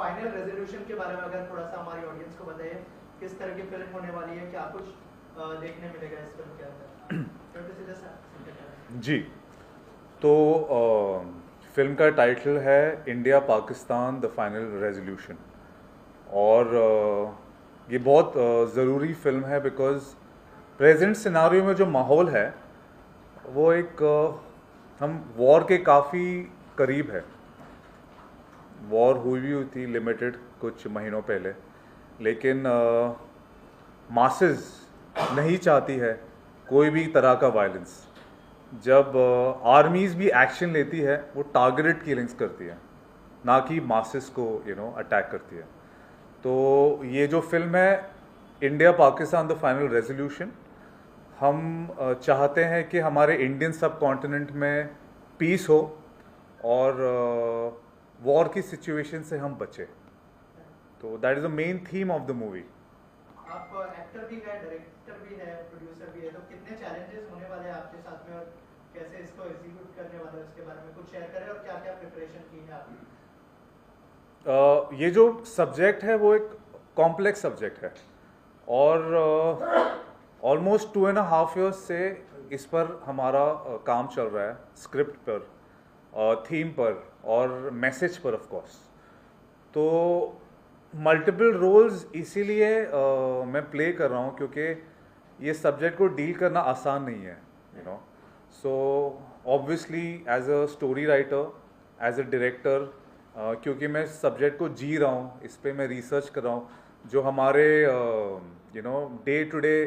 Final resolution के बारे में अगर थोड़ा सा हमारी ऑडियंस को बताइए, किस तरह की फिल्म होने वाली है, क्या कुछ देखने मिलेगा इस फिल्म के अंदर? जी, तो फिल्म का टाइटल है India Pakistan the final resolution. और ये बहुत ज़रूरी फिल्म है बिकॉज़ प्रेजेंट सिनारियो में जो माहौल है वो एक हम वॉर के काफ़ी करीब है। वॉर हुई थी लिमिटेड कुछ महीनों पहले, लेकिन मासेस नहीं चाहती है कोई भी तरह का वायलेंस। जब आर्मीज़ भी एक्शन लेती है वो टारगेटेड किलिंग्स करती है, ना कि मासेस को अटैक करती है। तो ये जो फिल्म है India Pakistan the final resolution, हम चाहते हैं कि हमारे इंडियन सब कॉन्टिनेंट में पीस हो और वॉर की सिचुएशन से हम बचे। तो that is the main theme of the movie. आप एक्टर भी है, डायरेक्टर भी है, प्रोड्यूसर भी है, तो कितने चैलेंजेस होने वाले हैं आपके साथ में और कैसे इसको एग्जीक्यूट करने वाले हैं उसके बारे में कुछ शेयर करें, और क्या क्या प्रिपरेशन की है आपने? ये जो सब्जेक्ट है वो एक कॉम्प्लेक्स सब्जेक्ट है और ऑलमोस्ट 2.5 years से इस पर हमारा काम चल रहा है, स्क्रिप्ट पर, थीम पर और मैसेज पर ऑफ कोर्स। तो मल्टीपल रोल्स इसीलिए मैं प्ले कर रहा हूँ क्योंकि ये सब्जेक्ट को डील करना आसान नहीं है, so obviously as a story writer, as a director, क्योंकि मैं सब्जेक्ट को जी रहा हूँ, इस पर मैं रिसर्च कर रहा हूँ, जो हमारे day to day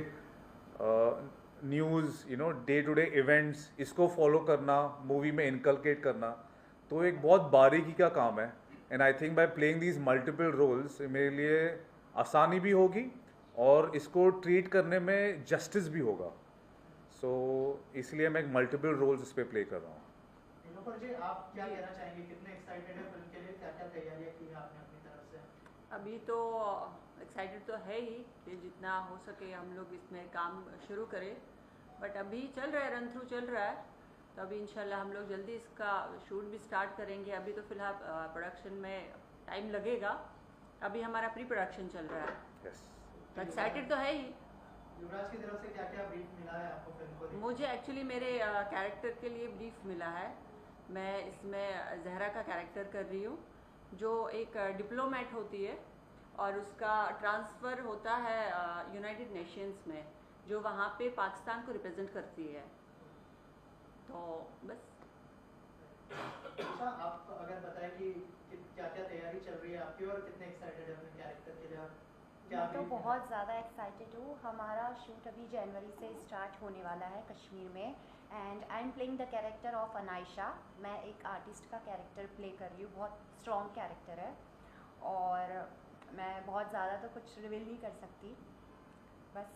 news, day to day events, इसको फॉलो करना, मूवी में इनकलकेट करना, तो एक बहुत बारीकी का काम है। And I think by playing these multiple roles मेरे लिए आसानी भी होगी और इसको ट्रीट करने में जस्टिस भी होगा। सो इसलिए मैं मल्टीपल रोल्स इस पर प्ले कर रहा हूँ। जी, आप क्या कहना चाहेंगे, कितने एक्साइटेड है फिल्म के लिए, क्या क्या तैयारियां की हैं आपने अपनी तरफ से? अभी तो एक्साइटेड तो है ही कि जितना हो सके हम लोग इसमें काम शुरू करें, बट अभी चल रहा है, रन थ्रू चल रहा है, तो अभी इंशाल्लाह हम लोग जल्दी इसका शूट भी स्टार्ट करेंगे। अभी तो फिलहाल प्रोडक्शन में टाइम लगेगा, अभी हमारा प्री प्रोडक्शन चल रहा है। तो एक्साइटेड तो है ही। युवराज की तरफ से क्या क्या ब्रीफ मिला है आपको फिल्म को? मुझे एक्चुअली मेरे कैरेक्टर के लिए ब्रीफ मिला है। मैं इसमें जहरा का कैरेक्टर कर रही हूँ, जो एक डिप्लोमेट होती है और उसका ट्रांसफ़र होता है यूनाइटेड नेशंस में, जो वहाँ पे पाकिस्तान को रिप्रेजेंट करती है। तो बस आप अगर बताएं कि क्या क्या तैयारी चल रही है आपकी और कितने एक्साइटेड है अपने कैरेक्टर के लिए? मैं तो बहुत ज़्यादा एक्साइटेड हूँ। हमारा शूट अभी जनवरी से स्टार्ट होने वाला है कश्मीर में, and I am playing the character of Anaysha. मैं एक आर्टिस्ट का कैरेक्टर प्ले कर रही हूँ, बहुत स्ट्रॉन्ग कैरेक्टर है और मैं बहुत ज़्यादा तो कुछ रिवील नहीं कर सकती। बस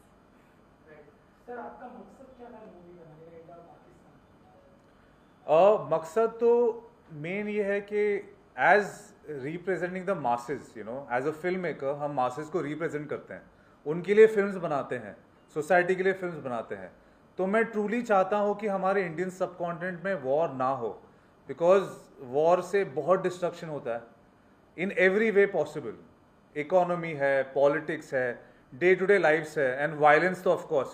सर, आपका मकसद क्या है मूवी बनाने का, इंडिया पाकिस्तान? मकसद तो मेन ये है कि as representing the masses, as a film maker हम मासेस को रिप्रेजेंट करते हैं, उनके लिए फिल्म्स बनाते हैं, सोसाइटी के लिए फिल्म्स बनाते हैं। तो मैं ट्रूली चाहता हूँ कि हमारे इंडियन सब कॉन्टिनेंट में वॉर ना हो, बिकॉज वॉर से बहुत डिस्ट्रक्शन होता है in every way possible. Economy है, पॉलिटिक्स है, डे टू डे लाइफ्स है, एंड वायलेंस तो ऑफ कोर्स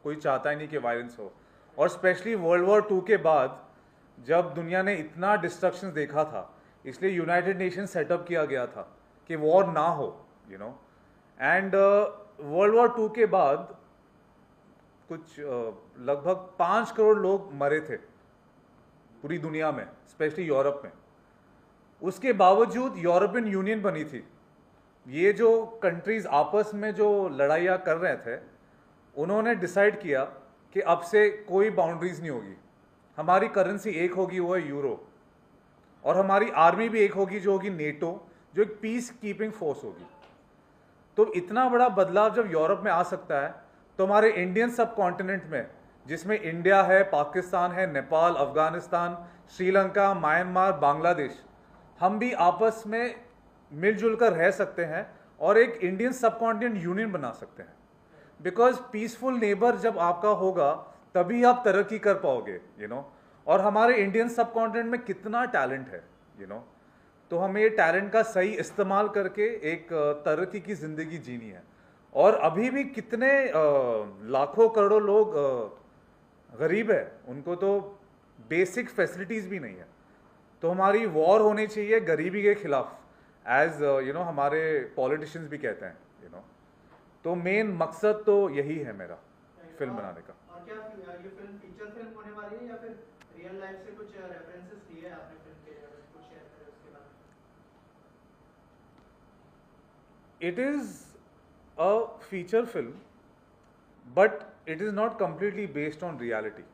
कोई चाहता ही नहीं कि वायलेंस हो। और स्पेशली वर्ल्ड वॉर 2 के बाद जब दुनिया ने इतना डिस्ट्रक्शन देखा था, इसलिए यूनाइटेड नेशन सेटअप किया गया था कि वॉर ना हो, एंड वर्ल्ड वॉर 2 के बाद कुछ लगभग 5 करोड़ लोग मरे थे पूरी दुनिया में, स्पेशली यूरोप में। उसके बावजूद यूरोपियन यूनियन बनी थी। ये जो कंट्रीज आपस में जो लड़ाइयाँ कर रहे थे, उन्होंने डिसाइड किया कि अब से कोई बाउंड्रीज नहीं होगी, हमारी करेंसी एक होगी, वो है यूरो, और हमारी आर्मी भी एक होगी जो होगी नेटो, जो एक पीस कीपिंग फोर्स होगी। तो इतना बड़ा बदलाव जब यूरोप में आ सकता है, तो हमारे इंडियन सब कॉन्टिनेंट में, जिसमें इंडिया है, पाकिस्तान है, नेपाल, अफगानिस्तान, श्रीलंका, म्यांमार, बांग्लादेश, हम भी आपस में मिलजुल कर रह सकते हैं और एक इंडियन सब कॉन्टिनेंट यूनियन बना सकते हैं। बिकॉज पीसफुल नेबर जब आपका होगा तभी आप तरक्की कर पाओगे, और हमारे इंडियन सब कॉन्टिनेंट में कितना टैलेंट है, तो हमें ये टैलेंट का सही इस्तेमाल करके एक तरक्की की ज़िंदगी जीनी है। और अभी भी कितने लाखों करोड़ों लोग गरीब है, उनको तो बेसिक फैसिलिटीज़ भी नहीं है। तो हमारी वॉर होनी चाहिए गरीबी के खिलाफ, एज हमारे पॉलिटिशियंस भी कहते हैं, तो मेन मकसद तो यही है मेरा फिल्म बनाने का। और क्या ये फिल्म फीचर फिल्म होने वाली है या फिर रियल लाइफ से कुछ रेफरेंसेस लिए हैं आपने फिल्म के, कुछ शेयर करें उसके बारे में? It is a feature film, but it is not completely based on reality.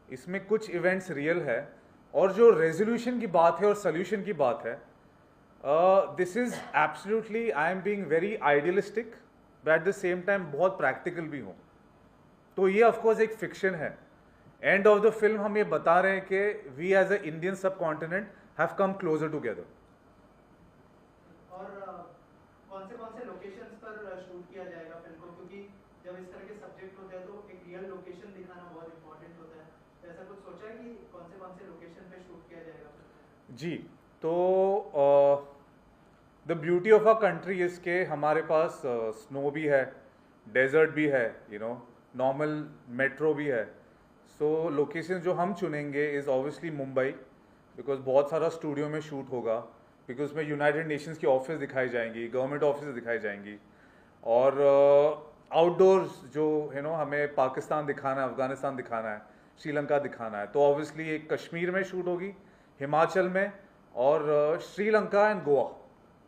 इसमें कुछ इवेंट्स रियल है, और जो रेजोल्यूशन की बात है और सोल्यूशन की बात है, this is absolutely, I am being very idealistic but at the same time बहुत प्रैक्टिकल भी हूँ। तो ये ऑफकोर्स एक फिक्शन है। एंड ऑफ द फिल्म हम ये बता रहे हैं कि वी एज अ इंडियन सब continent have come closer together. और कौन से लोकेशंस पर शूट किया जाएगा फिल्म को, क्योंकि जब इस तरह के सब्जेक्ट होते हैं तो एक रियल लोकेशन दिखाना बहुत इंपॉर्टेंट होता है, तो ऐसा कुछ सोचा है कि कौन से लोकेशन पे शूट किया जाएगा? जी, तो the beauty of a country is के हमारे पास स्नो भी है, डेजर्ट भी है, नॉर्मल मेट्रो भी है। सो लोकेशन जो हम चुनेंगे इज़ ऑब्वियसली मुंबई, बिकॉज बहुत सारा स्टूडियो में शूट होगा, बिकॉज उसमें यूनाइटेड नेशंस की ऑफिस दिखाई जाएंगी, गवर्नमेंट ऑफिस दिखाई जाएंगी, और आउटडोर्स जो हमें पाकिस्तान दिखाना है, अफगानिस्तान दिखाना है, श्रीलंका दिखाना है, तो ऑब्वियसली एक कश्मीर में शूट होगी, हिमाचल में, और Sri Lanka and Goa.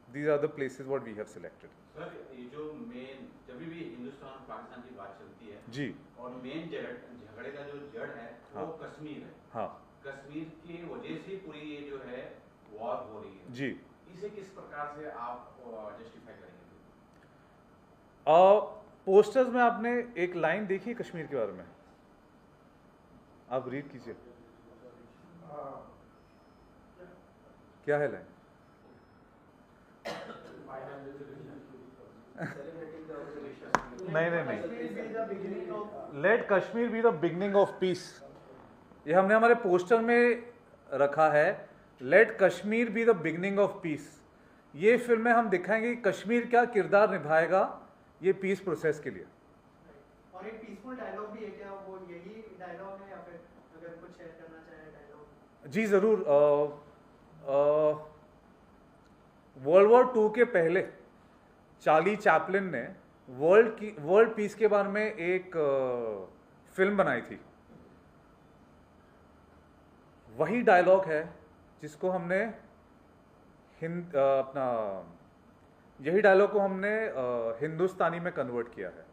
These are the places what we have selected. Sir, ये जो मेन जब भी हिंदुस्तान और पाकिस्तान की बात चलती है जी, और मेन झगड़े का जो जड़ है वो कश्मीर है। हाँ कश्मीर की वजह से पूरी ये जो है वॉर हो रही है जी। इसे किस प्रकार से आप जस्टिफाई करेंगे? पोस्टर्स में आपने एक लाइन देखी कश्मीर के बारे में, आप रीड कीजिए, क्या है लाइन? नहीं, let Kashmir be the beginning of peace. ये हमने हमारे पोस्टर में रखा है, let Kashmir be the beginning of peace. ये फिल्म में हम दिखाएंगे कि कश्मीर क्या किरदार निभाएगा ये पीस प्रोसेस के लिए। और एक पीसफुल डायलॉग भी है क्या, वो यही डायलॉग है या फिर अगर कुछ शेयर करना चाहे डायलॉग? जी ज़रूर। वर्ल्ड वॉर 2 के पहले चार्ली चैपलिन ने वर्ल्ड पीस के बारे में एक फिल्म बनाई थी। वही डायलॉग है जिसको हमने यही डायलॉग को हमने हिंदुस्तानी में कन्वर्ट किया है,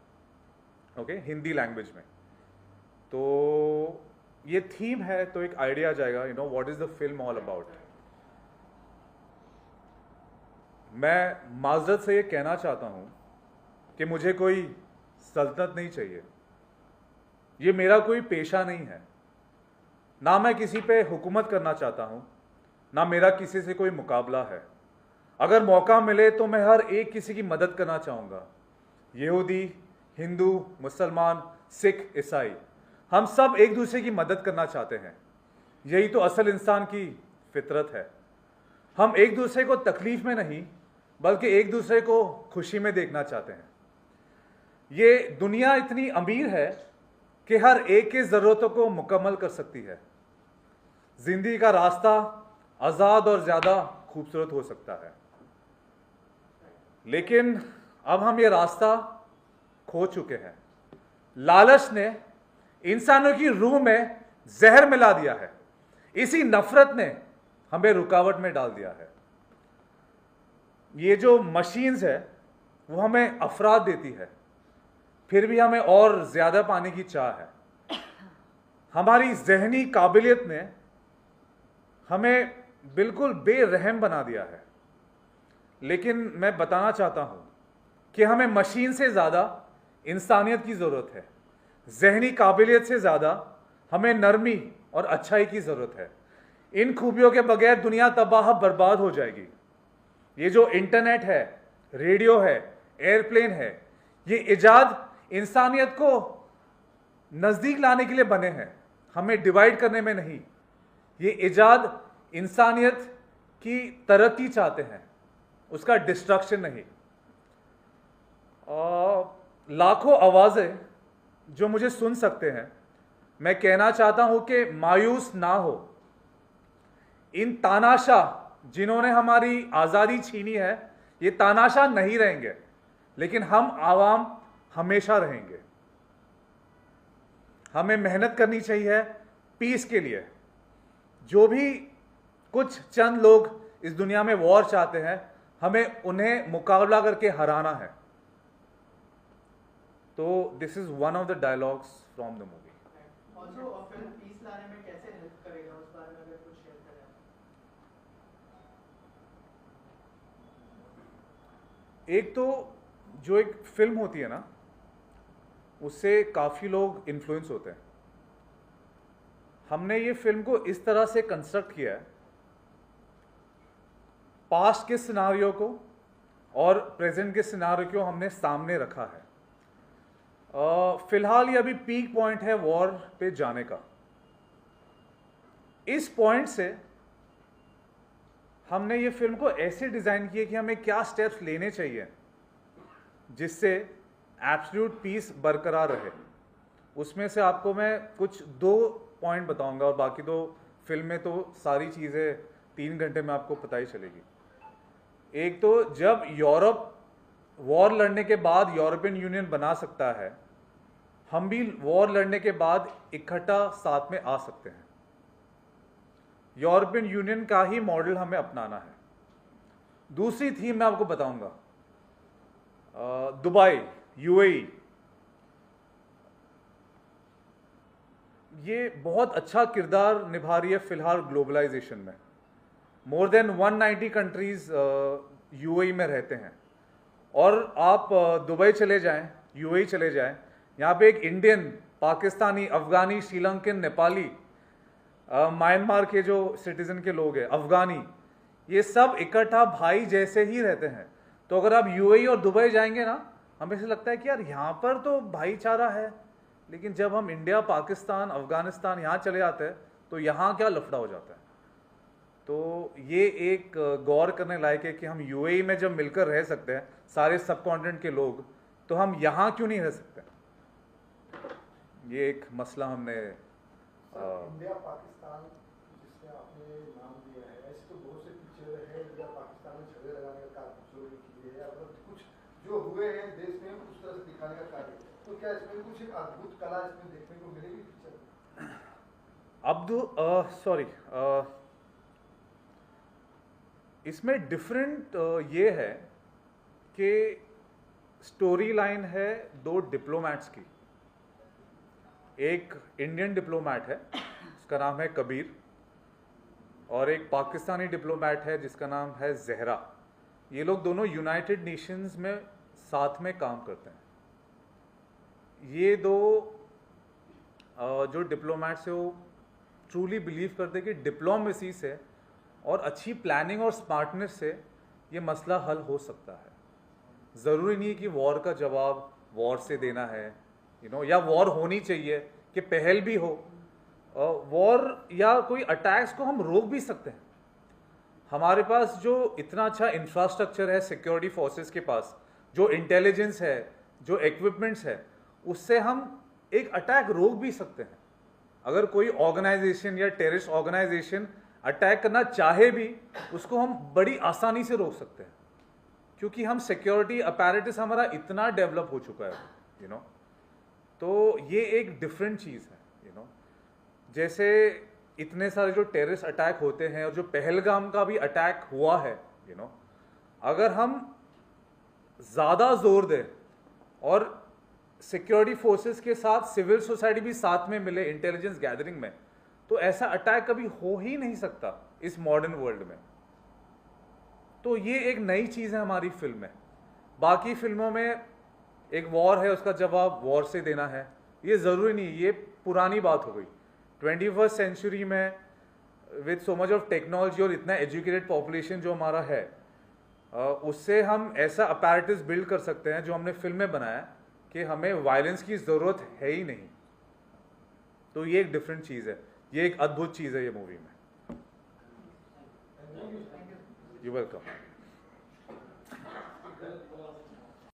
ओके, हिंदी लैंग्वेज में। तो ये थीम है, तो एक आइडिया आ जाएगा, what is the film all about. मैं माजरत से ये कहना चाहता हूं कि मुझे कोई सल्तनत नहीं चाहिए, ये मेरा कोई पेशा नहीं है, ना मैं किसी पे हुकूमत करना चाहता हूं, ना मेरा किसी से कोई मुकाबला है। अगर मौका मिले तो मैं हर एक किसी की मदद करना चाहूँगा, यहूदी, हिंदू, मुसलमान, सिख, ईसाई, हम सब एक दूसरे की मदद करना चाहते हैं। यही तो असल इंसान की फितरत है। हम एक दूसरे को तकलीफ में नहीं बल्कि एक दूसरे को खुशी में देखना चाहते हैं। ये दुनिया इतनी अमीर है कि हर एक की ज़रूरतों को मुकम्मल कर सकती है। जिंदगी का रास्ता आज़ाद और ज़्यादा खूबसूरत हो सकता है, लेकिन अब हम ये रास्ता खो चुके हैं। लालच ने इंसानों की रूह में जहर मिला दिया है, इसी नफरत ने हमें रुकावट में डाल दिया है। ये जो मशीन्स है वो हमें अफराद देती है, फिर भी हमें और ज़्यादा पाने की चाह है। हमारी जहनी काबिलियत ने हमें बिल्कुल बेरहम बना दिया है। लेकिन मैं बताना चाहता हूं कि हमें मशीन से ज़्यादा इंसानियत की ज़रूरत है। जहनी काबिलियत से ज़्यादा हमें नरमी और अच्छाई की ज़रूरत है। इन खूबियों के बगैर दुनिया तबाह बर्बाद हो जाएगी। ये जो इंटरनेट है, रेडियो है, एयरप्लेन है, ये इजाद इंसानियत को नज़दीक लाने के लिए बने हैं, हमें डिवाइड करने में नहीं। ये इजाद इंसानियत कि तरक्की चाहते हैं, उसका डिस्ट्रक्शन नहीं। लाखों आवाज़ें जो मुझे सुन सकते हैं, मैं कहना चाहता हूं कि मायूस ना हो। इन तानाशाह जिन्होंने हमारी आज़ादी छीनी है, ये तानाशाह नहीं रहेंगे, लेकिन हम आवाम हमेशा रहेंगे। हमें मेहनत करनी चाहिए पीस के लिए। जो भी कुछ चंद लोग इस दुनिया में वॉर चाहते हैं, हमें उन्हें मुकाबला करके हराना है। तो this is one of the dialogues from the movie. Also film peace लाने में कैसे हेल्प करेगा, उस बारे में अगर कुछ शेयर करें। एक तो जो एक फिल्म होती है ना, उससे काफ़ी लोग इन्फ्लुएंस होते हैं। हमने ये फिल्म को इस तरह से कंस्ट्रक्ट किया है, पास्ट के सिनारियो को और प्रेजेंट के सिनारियो को हमने सामने रखा है। फिलहाल ये अभी पीक पॉइंट है वॉर पे जाने का। इस पॉइंट से हमने ये फिल्म को ऐसे डिज़ाइन किया कि हमें क्या स्टेप्स लेने चाहिए जिससे एब्सोल्यूट पीस बरकरार रहे। उसमें से आपको मैं कुछ 2 पॉइंट बताऊंगा, और बाकी तो फिल्म में तो सारी चीज़ें 3 घंटे में आपको पता ही चलेगी। एक तो जब यूरोप वॉर लड़ने के बाद यूरोपियन यूनियन बना सकता है, हम भी वॉर लड़ने के बाद इकट्ठा साथ में आ सकते हैं। यूरोपियन यूनियन का ही मॉडल हमें अपनाना है। दूसरी थीम मैं आपको बताऊंगा, दुबई, यूएई। ये बहुत अच्छा किरदार निभा रही है फिलहाल ग्लोबलाइजेशन में। मोर देन 190 कंट्रीज यूएई में रहते हैं, और आप दुबई चले जाएं, यूएई चले जाएं, यहाँ पे एक इंडियन, पाकिस्तानी, अफगानी, श्रीलंकन, नेपाली, म्यांमार के जो सिटीजन के लोग हैं, अफगानी, ये सब इकट्ठा भाई जैसे ही रहते हैं। तो अगर आप यूएई और दुबई जाएंगे ना, हमें ऐसा लगता है कि यार यहाँ पर तो भाईचारा है, लेकिन जब हम इंडिया, पाकिस्तान, अफगानिस्तान यहाँ चले जाते हैं तो यहाँ क्या लफड़ा हो जाता है। तो ये एक गौर करने लायक है कि हम यूएई में जब मिलकर रह सकते हैं सारे सब कॉन्टिनेंट के लोग, तो हम यहाँ क्यों नहीं रह सकते। ये एक मसला हमने इंडिया पाकिस्तान जिसने आपने नाम दिया है, ऐसे तो बहुत से पिक्चर है इंडिया पाकिस्तान में झगड़े लगाने का कार्य जो किए हैं, मतलब कुछ जो हुए हैं देश में उस तरह से दिखाने का कार्य। तो क्या इसमें कुछ एक अद्भुत कला इसमें देखने को मिलेगी पिक्चर? इसमें डिफरेंट ये है कि स्टोरी लाइन है 2 डिप्लोमैट्स की। एक इंडियन डिप्लोमैट है जिसका नाम है कबीर, और एक पाकिस्तानी डिप्लोमैट है जिसका नाम है जहरा। ये लोग दोनों यूनाइटेड नेशंस में साथ में काम करते हैं। ये 2 जो डिप्लोमैट्स है वो ट्रूली बिलीव करते हैं कि डिप्लोमेसी से और अच्छी प्लानिंग और स्मार्टनेस से ये मसला हल हो सकता है। ज़रूरी नहीं है कि वॉर का जवाब वॉर से देना है, या वॉर होनी चाहिए कि पहल भी हो। वॉर या कोई अटैक्स को हम रोक भी सकते हैं। हमारे पास जो इतना अच्छा इंफ्रास्ट्रक्चर है सिक्योरिटी फोर्सेस के पास, जो इंटेलिजेंस है, जो इक्विपमेंट्स है, उससे हम एक अटैक रोक भी सकते हैं। अगर कोई ऑर्गेनाइजेशन या टेररिस्ट ऑर्गेनाइजेशन अटैक करना चाहे भी, उसको हम बड़ी आसानी से रोक सकते हैं, क्योंकि हम सिक्योरिटी अपैरेटस हमारा इतना डेवलप हो चुका है। तो ये एक डिफरेंट चीज़ है। जैसे इतने सारे जो टेररिस्ट अटैक होते हैं, और जो पहलगाम का भी अटैक हुआ है, अगर हम ज़्यादा जोर दें और सिक्योरिटी फोर्सेस के साथ सिविल सोसाइटी भी साथ में मिले इंटेलिजेंस गैदरिंग में, तो ऐसा अटैक कभी हो ही नहीं सकता इस मॉडर्न वर्ल्ड में। तो ये एक नई चीज़ है हमारी फिल्म में। बाकी फिल्मों में एक वॉर है, उसका जवाब वॉर से देना है, ये ज़रूरी नहीं, ये पुरानी बात हो गई। 21st सेंचुरी में with so much of technology और इतना एजुकेटेड पॉपुलेशन जो हमारा है, उससे हम ऐसा अपैरेटस बिल्ड कर सकते हैं जो हमने फिल्म में बनाया कि हमें वायलेंस की ज़रूरत है ही नहीं। तो ये एक डिफरेंट चीज़ है, ये एक अद्भुत चीज़ है ये मूवी में। Thank you. You welcome.